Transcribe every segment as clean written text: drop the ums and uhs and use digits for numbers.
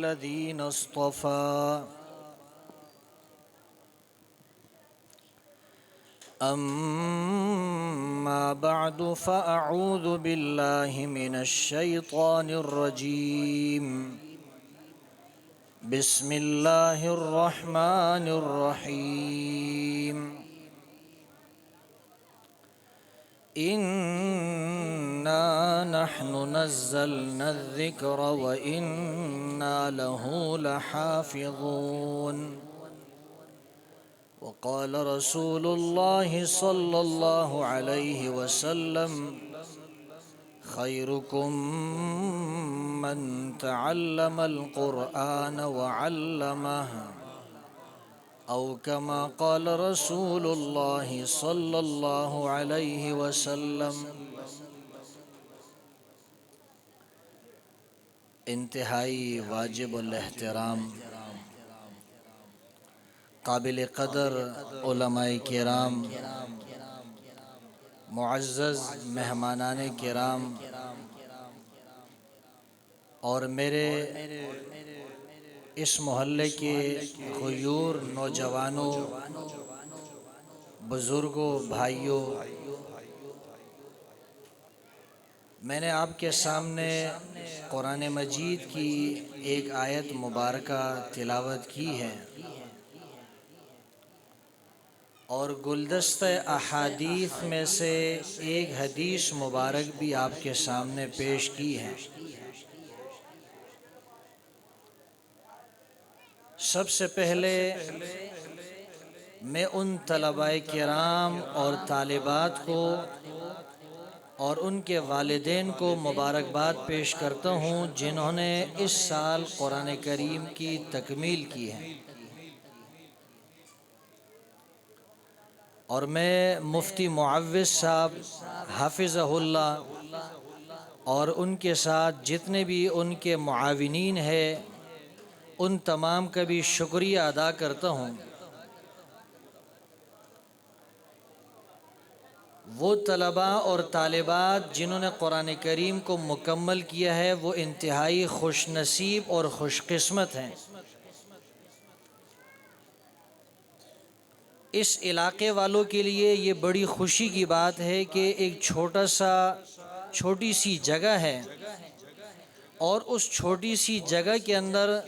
الذين اصطفى أما بعد فأعوذ بالله من الشيطان الرجيم بسم الله الرحمن الرحيم إنا نحن نزلنا الذكر وإنا له لحافظون وقال رسول الله صلى الله عليه وسلم خيركم من تعلم القرآن وعلمه أو كما قال رسول الله صلى الله عليه وسلم۔ انتہائی واجب الاحترام قابل قدر علماء کرام، معزز مہمانان کرام اور میرے اس محلے کے غیور نوجوانوں، بزرگوں، بھائیوں، میں نے آپ کے سامنے قرآن مجید کی ایک آیت مبارکہ تلاوت کی ہے اور گلدستہ احادیث میں سے ایک حدیث مبارک بھی آپ کے سامنے پیش کی ہے۔ سب سے پہلے میں ان طلباء کرام اور طالبات کو اور ان کے والدین کو مبارکباد پیش کرتا ہوں جنہوں نے اس سال قرآن کریم کی تکمیل کی ہے، اور میں مفتی معوض صاحب حافظہ اللہ اور ان کے ساتھ جتنے بھی ان کے معاونین ہیں ان تمام کا بھی شکریہ ادا کرتا ہوں۔ وہ طلباء اور طالبات جنہوں نے قرآن کریم کو مکمل کیا ہے وہ انتہائی خوش نصیب اور خوش قسمت ہیں۔ اس علاقے والوں کے لیے یہ بڑی خوشی کی بات ہے کہ ایک چھوٹی سی جگہ ہے اور اس چھوٹی سی جگہ کے اندر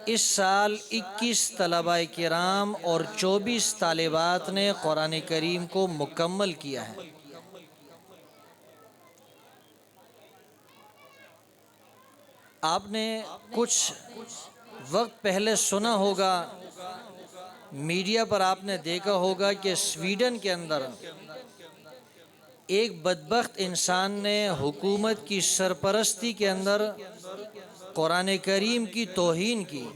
اس سال 21 طلباء کرام اور 24 طالبات نے قرآن کریم کو مکمل کیا ہے۔ آپ نے کچھ وقت پہلے سنا ہوگا، میڈیا پر آپ نے دیکھا ہوگا کہ سویڈن کے اندر ایک بدبخت انسان نے حکومت کی سرپرستی کے اندر قرآن کریم کی توہین کی،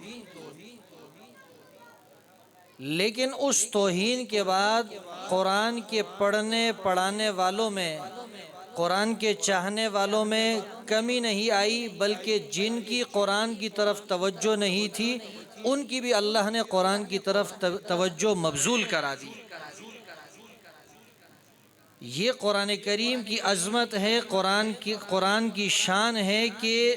لیکن اس توہین کے بعد قرآن کے پڑھنے پڑھانے والوں میں، قرآن کے چاہنے والوں میں کمی نہیں آئی، بلکہ جن کی قرآن کی طرف توجہ نہیں تھی ان کی بھی اللہ نے قرآن کی طرف توجہ مبذول کرا دی۔ یہ قرآن کریم کی عظمت ہے، قرآن کی شان ہے کہ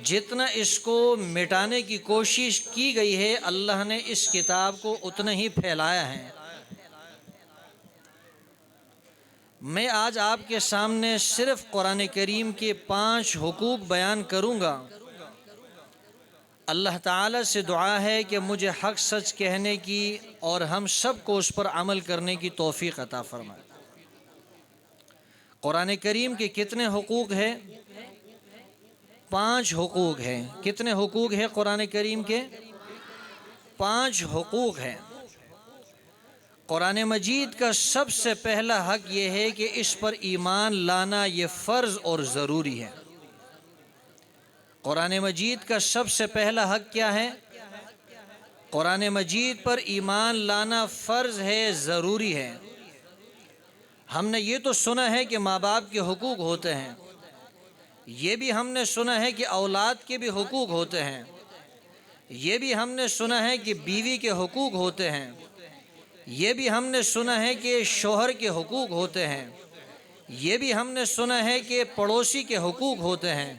جتنا اس کو مٹانے کی کوشش کی گئی ہے اللہ نے اس کتاب کو اتنا ہی پھیلایا ہے۔ میں آج آپ کے سامنے صرف قرآن کریم کے 5 حقوق بیان کروں گا۔ اللہ تعالیٰ سے دعا ہے کہ مجھے حق سچ کہنے کی اور ہم سب کو اس پر عمل کرنے کی توفیق عطا فرمائے۔ قرآن کریم کے کتنے حقوق ہیں؟ 5 حقوق ہیں۔ کتنے حقوق ہیں قرآن کریم کے؟ 5 حقوق ہیں۔ قرآن مجید کا سب سے پہلا حق یہ ہے کہ اس پر ایمان لانا یہ فرض اور ضروری ہے۔ قرآن مجید کا سب سے پہلا حق کیا ہے؟ قرآن مجید پر ایمان لانا فرض ہے، ضروری ہے۔ ہم نے یہ تو سنا ہے کہ ماں باپ کے حقوق ہوتے ہیں، یہ بھی ہم نے سنا ہے کہ اولاد کے بھی حقوق ہوتے ہیں، یہ بھی ہم نے سنا ہے کہ بیوی کے حقوق ہوتے ہیں، یہ بھی ہم نے سنا ہے کہ شوہر کے حقوق ہوتے ہیں، یہ بھی ہم نے سنا ہے کہ پڑوسی کے حقوق ہوتے ہیں،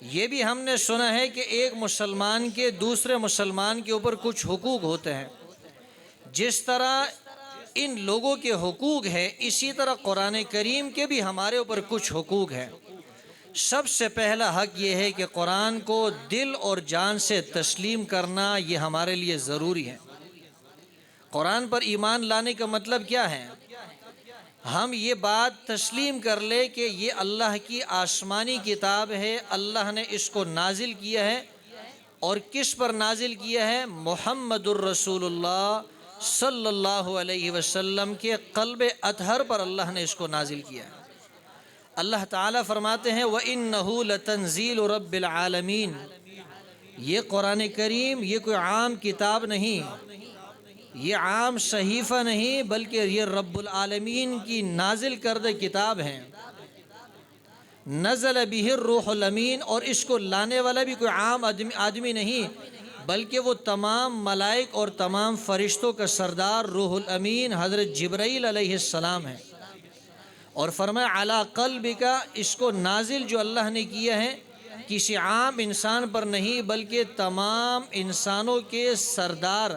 یہ بھی ہم نے سنا ہے کہ ایک مسلمان کے دوسرے مسلمان کے اوپر کچھ حقوق ہوتے ہیں. جس طرح ان لوگوں کے حقوق ہے، اسی طرح قرآن کریم کے بھی ہمارے اوپر کچھ حقوق ہیں. سب سے پہلا حق یہ ہے کہ قرآن کو دل اور جان سے تسلیم کرنا یہ ہمارے لیے ضروری ہے. قرآن پر ایمان لانے کا مطلب کیا ہے؟ ہم یہ بات تسلیم کر لیں کہ یہ اللہ کی آسمانی کتاب ہے، اللہ نے اس کو نازل کیا ہے. اور کس پر نازل کیا ہے؟ محمد الرسول اللہ صلی اللہ علیہ وسلم کے قلب اطہر پر اللہ نے اس کو نازل کیا ہے. اللہ تعالیٰ فرماتے ہیں وَإِنَّهُ لَتَنزِيلُ رَبِّ الْعَالَمِينَ. یہ قرآن کریم یہ کوئی عام کتاب نہیں، یہ عام صحیفہ نہیں، بلکہ یہ رب العالمین کی نازل کردہ کتاب ہے. نزل بہ الروح الامین، اور اس کو لانے والا بھی کوئی عام آدمی نہیں، بلکہ وہ تمام ملائک اور تمام فرشتوں کا سردار روح الامین حضرت جبرائیل علیہ السلام ہے. اور فرمایا علی قلبک، اس کو نازل جو اللہ نے کیا ہے کسی عام انسان پر نہیں، بلکہ تمام انسانوں کے سردار،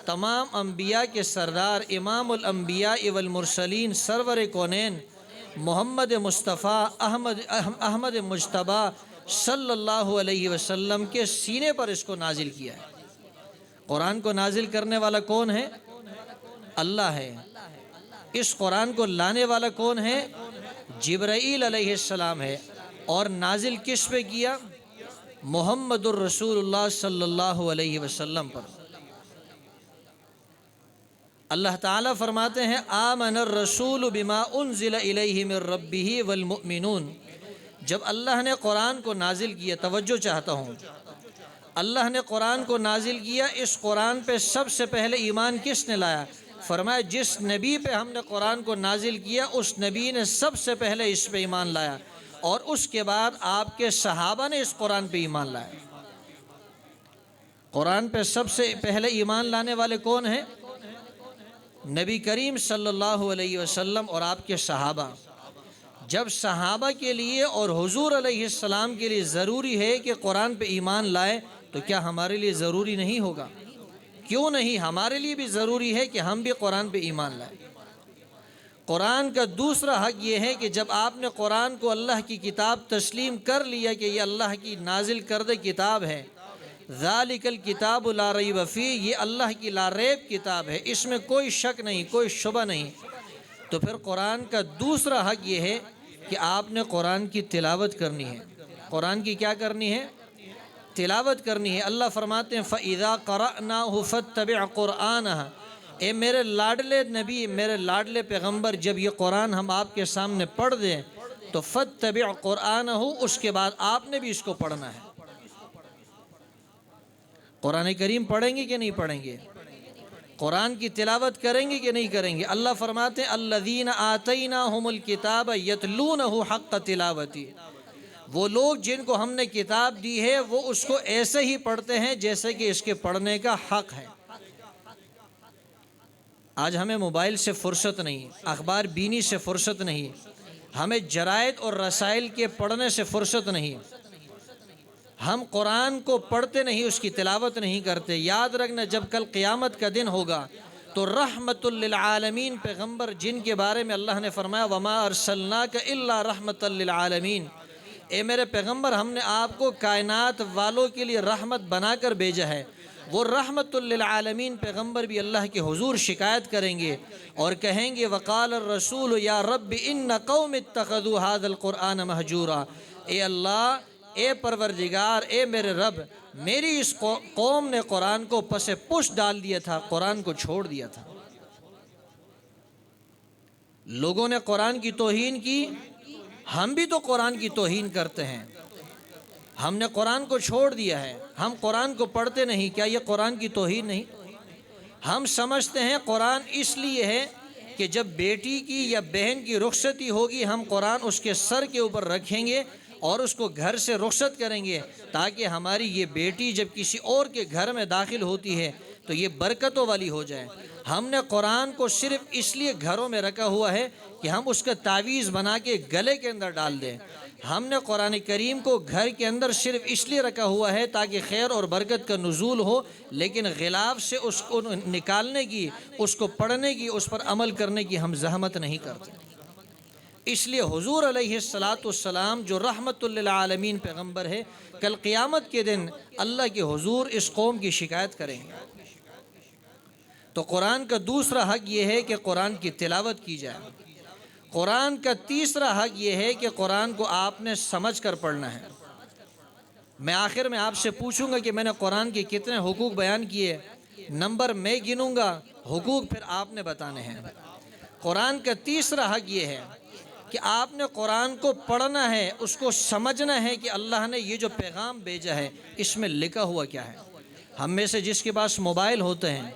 تمام انبیاء کے سردار، امام الانبیاء والمرسلین، سرور کونین محمد مصطفیٰ احمد مجتبیٰ صلی اللہ علیہ وسلم کے سینے پر اس کو نازل کیا ہے. قرآن کو نازل کرنے والا کون ہے؟ اللہ ہے. اس قرآن کو لانے والا کون ہے؟ جبرائیل علیہ السلام ہے. اور نازل کس پہ کیا؟ محمد الرسول اللہ صلی اللہ علیہ وسلم پر. اللہ تعالیٰ فرماتے ہیں آمن الرسول بما انزل الیہ من ربہ والمؤمنون. جب اللہ نے قرآن کو نازل کیا، توجہ چاہتا ہوں، اللہ نے قرآن کو نازل کیا، اس قرآن پہ سب سے پہلے ایمان کس نے لایا؟ فرمایا جس نبی پہ ہم نے قرآن کو نازل کیا اس نبی نے سب سے پہلے اس پہ ایمان لایا، اور اس کے بعد آپ کے صحابہ نے اس قرآن پہ ایمان لایا. قرآن پہ سب سے پہلے ایمان لانے والے کون ہیں؟ نبی کریم صلی اللہ علیہ وسلم اور آپ کے صحابہ. جب صحابہ کے لیے اور حضور علیہ السلام کے لیے ضروری ہے کہ قرآن پہ ایمان لائے، تو کیا ہمارے لیے ضروری نہیں ہوگا؟ کیوں نہیں، ہمارے لیے بھی ضروری ہے کہ ہم بھی قرآن پہ ایمان لائیں. قرآن کا دوسرا حق یہ ہے کہ جب آپ نے قرآن کو اللہ کی کتاب تسلیم کر لیا کہ یہ اللہ کی نازل کردہ کتاب ہے، ذالک الکتاب لا ریب فیہ، یہ اللہ کی لا ریب کتاب ہے، اس میں کوئی شک نہیں، کوئی شبہ نہیں، تو پھر قرآن کا دوسرا حق یہ ہے کہ آپ نے قرآن کی تلاوت کرنی ہے. قرآن کی کیا کرنی ہے؟ تلاوت کرنی ہے. اللہ فرماتے ہیں فَإِذَا قَرَأْنَاهُ فَاتَّبِعْ قُرْآنَهُ. اے میرے لاڈلے نبی، میرے لاڈلے پیغمبر، جب یہ قرآن ہم آپ کے سامنے پڑھ دیں تو فَاتَّبِعْ قُرْآنَهُ، اس کے بعد آپ نے بھی اس کو پڑھنا ہے. قرآن کریم پڑھیں گے کہ نہیں پڑھیں گے؟ قرآن کی تلاوت کریں گے کہ نہیں کریں گے؟ اللہ فرماتے ہیں الذین آتیناہم الکتاب یتلونہ حق تلاوتی. وہ لوگ جن کو ہم نے کتاب دی ہے وہ اس کو ایسے ہی پڑھتے ہیں جیسے کہ اس کے پڑھنے کا حق ہے. آج ہمیں موبائل سے فرصت نہیں، اخبار بینی سے فرصت نہیں، ہمیں جرائد اور رسائل کے پڑھنے سے فرصت نہیں. ہم قرآن کو پڑھتے نہیں، اس کی تلاوت نہیں کرتے. یاد رکھنا جب کل قیامت کا دن ہوگا تو رحمت للعالمین پیغمبر جن کے بارے میں اللہ نے فرمایا وما ارسلناک الا رحمت للعالمین، اے میرے پیغمبر ہم نے آپ کو کائنات والوں کے لیے رحمت بنا کر بھیجا ہے، وہ رحمت للعالمین پیغمبر بھی اللہ کے حضور شکایت کریں گے اور کہیں گے وقال الرسول یا رب ان قوم اتخذوا هذا القرآن مہجورا. اے اللہ، اے پروردگار، اے میرے رب، میری اس قوم نے قرآن کو پس پش ڈال دیا تھا، قرآن کو چھوڑ دیا تھا. لوگوں نے قرآن کی توہین کی، ہم بھی تو قرآن کی توہین کرتے ہیں. ہم نے قرآن کو چھوڑ دیا ہے، ہم قرآن کو پڑھتے نہیں. کیا یہ قرآن کی توہین نہیں؟ ہم سمجھتے ہیں قرآن اس لیے ہے کہ جب بیٹی کی یا بہن کی رخصتی ہوگی ہم قرآن اس کے سر کے اوپر رکھیں گے اور اس کو گھر سے رخصت کریں گے تاکہ ہماری یہ بیٹی جب کسی اور کے گھر میں داخل ہوتی ہے تو یہ برکتوں والی ہو جائے. ہم نے قرآن کو صرف اس لیے گھروں میں رکھا ہوا ہے کہ ہم اس کا تعویذ بنا کے گلے کے اندر ڈال دیں. ہم نے قرآن کریم کو گھر کے اندر صرف اس لیے رکھا ہوا ہے تاکہ خیر اور برکت کا نزول ہو، لیکن غلاف سے اس کو نکالنے کی، اس کو پڑھنے کی، اس پر عمل کرنے کی ہم زحمت نہیں کرتے۔ اس لیے حضور علیہ السلام جو رحمت للعالمین پیغمبر ہے، کل قیامت کے دن اللہ کے حضور اس قوم کی شکایت کریں گے۔ تو قرآن کا دوسرا حق یہ ہے کہ قرآن کی تلاوت کی جائے۔ قرآن کا تیسرا حق یہ ہے کہ قرآن کو آپ نے سمجھ کر پڑھنا ہے۔ میں آخر میں آپ سے پوچھوں گا کہ میں نے قرآن کے کتنے حقوق بیان کیے، نمبر میں گنوں گا، حقوق پھر آپ نے بتانے ہیں۔ قرآن کا تیسرا حق یہ ہے کہ آپ نے قرآن کو پڑھنا ہے، اس کو سمجھنا ہے کہ اللہ نے یہ جو پیغام بھیجا ہے اس میں لکھا ہوا کیا ہے۔ ہم میں سے جس کے پاس موبائل ہوتے ہیں،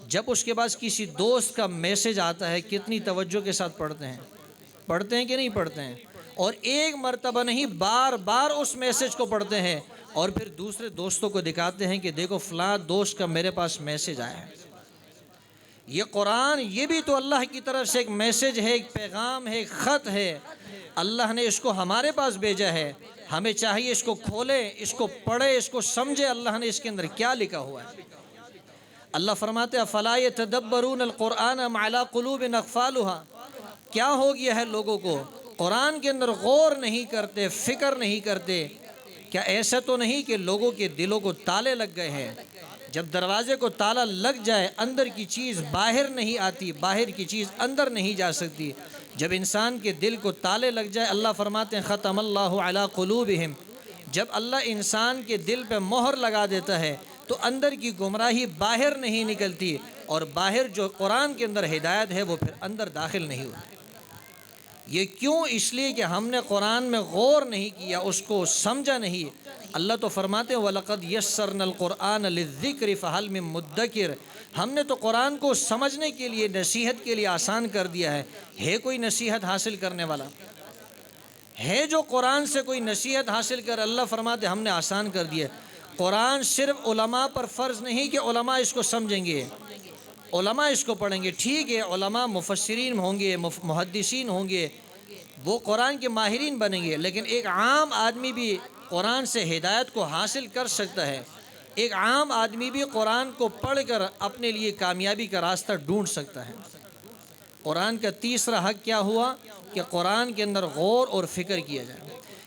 جب اس کے پاس کسی دوست کا میسج آتا ہے کتنی توجہ کے ساتھ پڑھتے ہیں کہ نہیں پڑھتے ہیں؟ اور ایک مرتبہ نہیں، بار بار اس میسج کو پڑھتے ہیں اور پھر دوسرے دوستوں کو دکھاتے ہیں کہ دیکھو فلاں دوست کا میرے پاس میسج آیا ہے۔ یہ قرآن یہ بھی تو اللہ کی طرف سے ایک میسج ہے، ایک پیغام ہے، ایک خط ہے۔ اللہ نے اس کو ہمارے پاس بھیجا ہے، ہمیں چاہیے اس کو کھولیں، اس کو پڑھیں، اس کو سمجھیں اللہ نے اس کے اندر کیا لکھا ہوا ہے۔ اللہ فرماتے ہیں فَلَا يَتَدَبَّرُونَ الْقُرْآنَ أَمْ عَلَىٰ قُلُوبٍ أَقْفَالُهَا، کیا ہو گیا ہے لوگوں کو، قرآن کے اندر غور نہیں کرتے، فکر نہیں کرتے۔ کیا ایسا تو نہیں کہ لوگوں کے دلوں کو تالے لگ گئے ہیں؟ جب دروازے کو تالا لگ جائے، اندر کی چیز باہر نہیں آتی، باہر کی چیز اندر نہیں جا سکتی۔ جب انسان کے دل کو تالے لگ جائے، اللہ فرماتے ہیں ختم اللہ علی قلوبہم، جب اللہ انسان کے دل پہ مہر لگا دیتا ہے تو اندر کی گمراہی باہر نہیں نکلتی، اور باہر جو قرآن کے اندر ہدایت ہے وہ پھر اندر داخل نہیں ہوتی۔ یہ کیوں؟ اس لیے کہ ہم نے قرآن میں غور نہیں کیا، اس کو سمجھا نہیں۔ اللہ تو فرماتے ہیں وَلَقَدْ يَسَّرْنَا الْقُرْآنَ لِلذِّكْرِ فَهَلْ مِن مُدَّكِرٍ، ہم نے تو قرآن کو سمجھنے کے لیے، نصیحت کے لیے آسان کر دیا ہے کوئی نصیحت حاصل کرنے والا؟ ہے جو قرآن سے کوئی نصیحت حاصل کر؟ اللہ فرماتے ہیں ہم نے آسان کر دیا۔ قرآن صرف علماء پر فرض نہیں کہ علماء اس کو سمجھیں گے، علماء اس کو پڑھیں گے، ٹھیک ہے، علماء مفسرین ہوں گے، محدثین ہوں گے، وہ قرآن کے ماہرین بنیں گے، لیکن ایک عام آدمی بھی قرآن سے ہدایت کو حاصل کر سکتا ہے۔ ایک عام آدمی بھی قرآن کو پڑھ کر اپنے لیے کامیابی کا راستہ ڈھونڈ سکتا ہے۔ قرآن کا تیسرا حق کیا ہوا کہ قرآن کے اندر غور اور فکر کیا جائے۔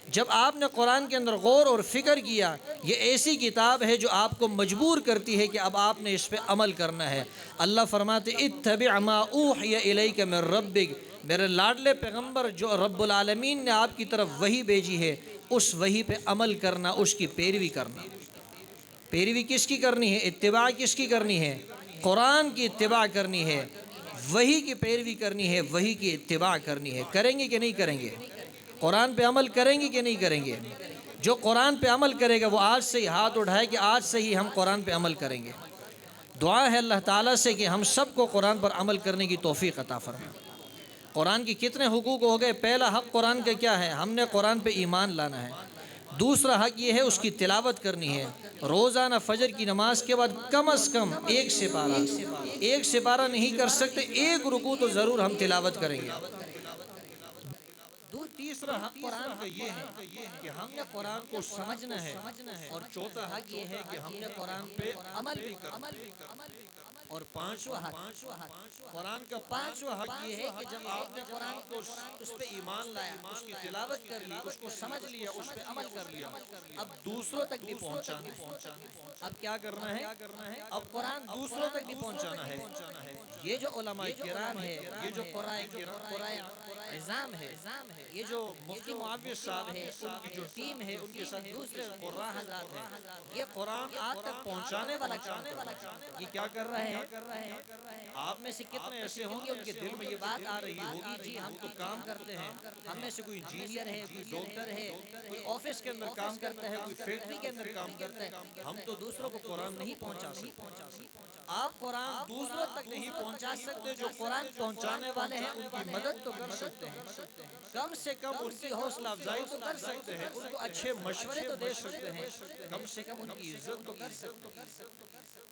جب آپ نے قرآن کے اندر غور اور فکر کیا، یہ ایسی کتاب ہے جو آپ کو مجبور کرتی ہے کہ اب آپ نے اس پہ عمل کرنا ہے۔ اللہ فرماتے اتبع ما اوحی الیک من ربک، میرے لاڈلے پیغمبر جو رب العالمین نے آپ کی طرف وحی بھیجی ہے، اس وحی پہ عمل کرنا، اس کی پیروی کرنا۔ پیروی کس کی کرنی ہے؟ اتباع کس کی کرنی ہے؟ قرآن کی اتباع کرنی ہے، وحی کی پیروی کرنی ہے، وحی کی اتباع کرنی ہے۔ کریں گے کہ نہیں کریں گے؟ قرآن پہ عمل کریں گے کہ نہیں کریں گے؟ جو قرآن پہ عمل کرے گا وہ آج سے ہی ہاتھ اٹھائے کہ آج سے ہی ہم قرآن پہ عمل کریں گے۔ دعا ہے اللہ تعالیٰ سے کہ ہم سب کو قرآن پر عمل کرنے کی توفیق عطا فرمائے۔ قرآن کی کتنے حقوق ہو گئے؟ پہلا حق قرآن کا کیا ہے؟ ہم نے قرآن پہ ایمان لانا ہے۔ دوسرا حق یہ ہے اس کی تلاوت کرنی ہے۔ روزانہ فجر کی نماز کے بعد کم از کم ایک سپارہ نہیں کر سکتے، ایک رکوع تو ضرور ہم تلاوت کریں گے۔ تیسرا حق قرآن کا یہ ہے کہ ہم نے قرآن کو سمجھنا ہے، اور چوتھا حق یہ ہے کہ ہم نے قرآن پہ عمل بھی کرنا ہے۔ اور پانچواں حق، قرآن کا پانچواں حق یہ ہے کہ جب آپ نے قرآن کو اس پہ ایمان لایا، اس کی تلاوت کر لی، اس کو سمجھ لیا، اس پہ عمل کر لیا، اب دوسروں تک بھی پہنچانا ہے۔ اب کیا کرنا ہے؟ اب قرآن دوسروں تک بھی پہنچانا ہے۔ یہ جو علماء کرام ہے، یہ جو قرآن عظام ہے، یہ جو مفتی معاوض صاحب ہے، ان کی جو ٹیم ہے، ان کے ساتھ دوسرے قراء حضرات ہیں، یہ قرآن آپ تک پہنچانے والا کام کر رہا ہے۔ یہ کیا کر رہے ہیں؟ آپ میں سے کتنے ایسے ہوں گے ان کے دل میں یہ بات آ رہی ہوگی جی ہم تو کام کرتے ہیں، ہم میں سے کوئی انجینئر ہے، کوئی ڈاکٹر ہے، کوئی آفس کے اندر کام کرتا ہے، کوئی فیکٹری کے اندر کام کرتا ہے، ہم تو دوسروں دوسروں کو قرآن نہیں پہنچا سکتے. آپ قرآن دوسروں تک نہیں پہنچا سکتے. جو قرآن پہنچانے والے ہیں ان کی مدد تو کر سکتے ہیں, کم سے کم ان کی حوصلہ افزائی تو کر سکتے ہیں, ان کو اچھے مشورے تو دے سکتے ہیں, کم سے کم ان کی عزت تو کر سکتے ہیں.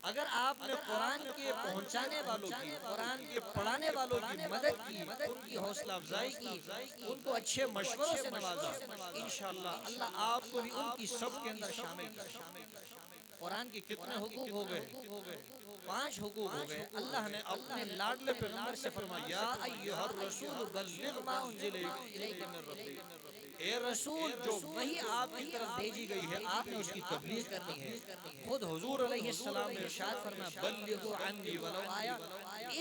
اگر آپ نے قرآن کے پہنچانے والوں کی, قرآن کے پڑھانے والوں کی مدد کی, ان کی حوصلہ افزائی کی, ان کو اچھے مشوروں سے نوازا, انشاءاللہ اللہ آپ کو بھی ان کی سب کے اندر شامل کرے. قرآن کے کتنے حقوق ہو گئے؟ 5 حقوق ہو گئے. اللہ نے اپنے لاڈلے پیغمبر سے فرمایا یا ایھا الرسول بلغ ما انزل الیک من ربک, اے رسول جو وحی آپ کی طرف بھیجی گئی ہے آپ نے اس کی تبلیغ کرنی ہے. خود حضور علیہ السلام نے ارشاد فرمایا بلغوا عنی ولو آیہ,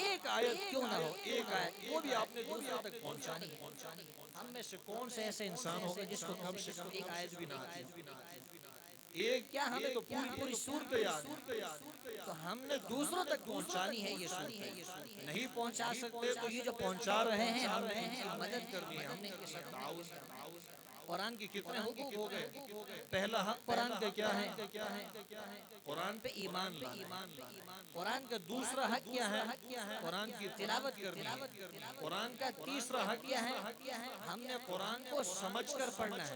ایک آیت کیوں نہ ہو, ایک آیت وہ بھی آپ نے دوسروں تک پہنچانی ہے. ہم میں سے کون سے ایسے انسان ہو گئے جس کو کم سے کم ایک آیت بھی نہ آتی ہو؟ ایک کیا, ہمیں تو پوری سورت یاد ہے, تو ہم نے دوسروں تک پہنچانی ہے. یہ سورت نہیں پہنچا سکتے تو یہ جو پہنچا رہے ہیں ہم نے ان کی مدد کرنی ہے, ہم نے ان کے ساتھ تعاون کرنا ہے. قرآن کے کتنے حقوق ہو گئے؟ پہلا حق قرآن کا کیا ہے؟ قرآن پہ ایمان لانا. قرآن کا دوسرا حق کیا ہے؟ قرآن کی تلاوت کرنی ہے. قرآن کا تیسرا حق کیا ہے؟ ہم نے قرآن کو سمجھ کر پڑھنا ہے.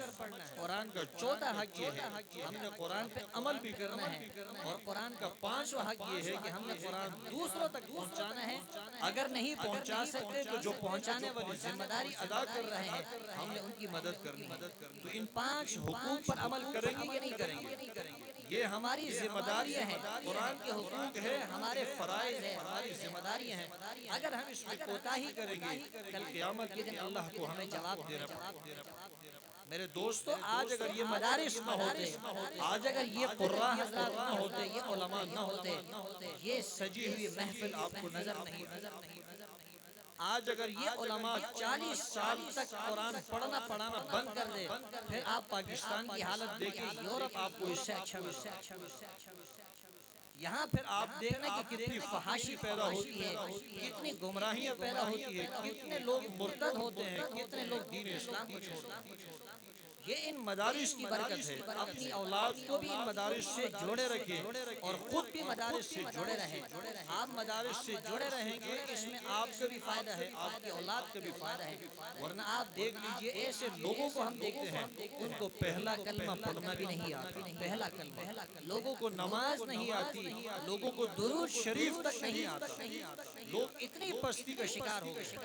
قرآن کا چوتھا حق یہ ہے ہم نے قرآن پہ عمل بھی کرنا ہے. اور قرآن کا 5واں حق یہ ہے کہ ہم نے قرآن دوسروں تک پہنچانا ہے. اگر نہیں پہنچا سکتے تو جو پہنچانے والی ذمہ داری ادا کر رہے ہیں ہم نے ان کی مدد کرنی ہے. تو ان 5 حقوق پر عمل کریں گے یا نہیں کریں گے؟ یہ ہماری ذمہ داریاں ہیں. قرآن کے حقوق ہے, ہمارے فرائض ہیں, ہماری ذمہ داریاں ہیں. اگر ہم اس میں کوتاہی کریں گے کل قیامت کے دن اللہ کو ہمیں جواب دینا پڑے گا. میرے دوستو, آج اگر یہ مدارس نہ ہوتے, آج اگر یہ قراء حضرات نہ ہوتے, یہ علماء نہ ہوتے, یہ سجی ہوئی محفل آپ کو نظر نہیں آتی. آج اگر یہ علماء 40 سال تک قرآن پڑھنا پڑھانا بند کر دے, پھر آپ پاکستان کی حالت دیکھیں, یورپ آپ کو اس سے اچھا ملتا. یہاں پھر آپ دیکھنا کہ کتنی فحاشی پیدا ہوتی ہے, کتنی گمراہیاں پیدا ہوتی ہے, کتنے لوگ مرتد ہوتے ہیں, کتنے لوگ دین اسلام کو چھوڑتے ہیں. یہ ان مدارس کی برکت ہے. اپنی اولاد کو بھی ان مدارس سے جوڑے رکھیں اور خود بھی مدارس سے جڑے رہیں. آپ مدارس سے جڑے رہیں گے, اس میں آپ کا بھی فائدہ ہے, آپ کی اولاد کا بھی فائدہ ہے. ورنہ آپ دیکھ لیجئے ایسے لوگوں کو ہم دیکھتے ہیں ان کو پہلا کلمہ پڑھنا بھی نہیں آتا. پہلا کلمہ, لوگوں کو نماز نہیں آتی, لوگوں کو درود شریف تک نہیں آتا. لوگ اتنی پستی کا شکار ہو گئے.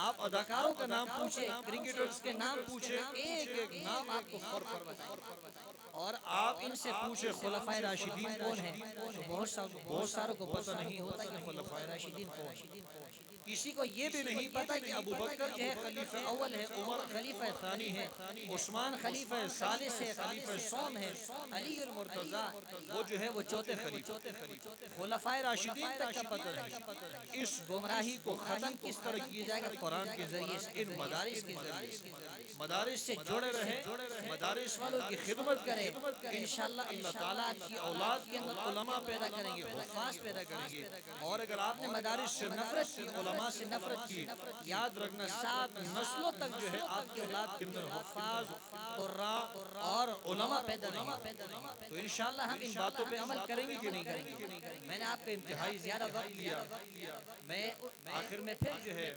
آپ اداکاروں کا نام پوچھیں, کرکٹرز کے نام پوچھیں, ایک ایک نام آپ کو فور پر بتائیں. اور آپ ان سے پوچھیں خلفائے راشدین کون ہیں, بہت ساروں کو پتہ نہیں ہوتا کہ خلفائے راشدین کون ہیں. کسی کو یہ بھی نہیں پتا کہ ابو بکر جو ہے خلیفہ اول ہے, عمر خلیفہ ثانی ہے, عثمان خلیفہ ثالث ہے, خلیفہ سوم ہے, علی المرتضی وہ جو ہے وہ چوتھے خلیفہ. خلفائے راشدین تک کا پتہ نہیں. اس گمراہی کو ختم کس طرح کیا جائے گا؟ قرآن کے ذریعے سے, ان مدارس کے ذریعے سے. مدارس سے جڑے رہیں, مدارس والوں کی خدمت کریں, انشاءاللہ اللہ تعالیٰ آپ کی اولاد کے اندر علماء پیدا کریں گے, حفاظ پیدا کریں گے. اور اگر آپ نے مدارس سے نفرت کی, علماء سے نفرت کی, یاد رکھنا 7 نسلوں تک جو ہے آپ کی اولاد کے اندر حفاظ, قراء اور علماء پیدا نہیں. تو انشاءاللہ ہم ان باتوں پہ عمل کریں گے کہ نہیں کریں گے؟ میں نے آپ کا انتہائی زیادہ وقت لیا, میں آخر میں پھر جو ہے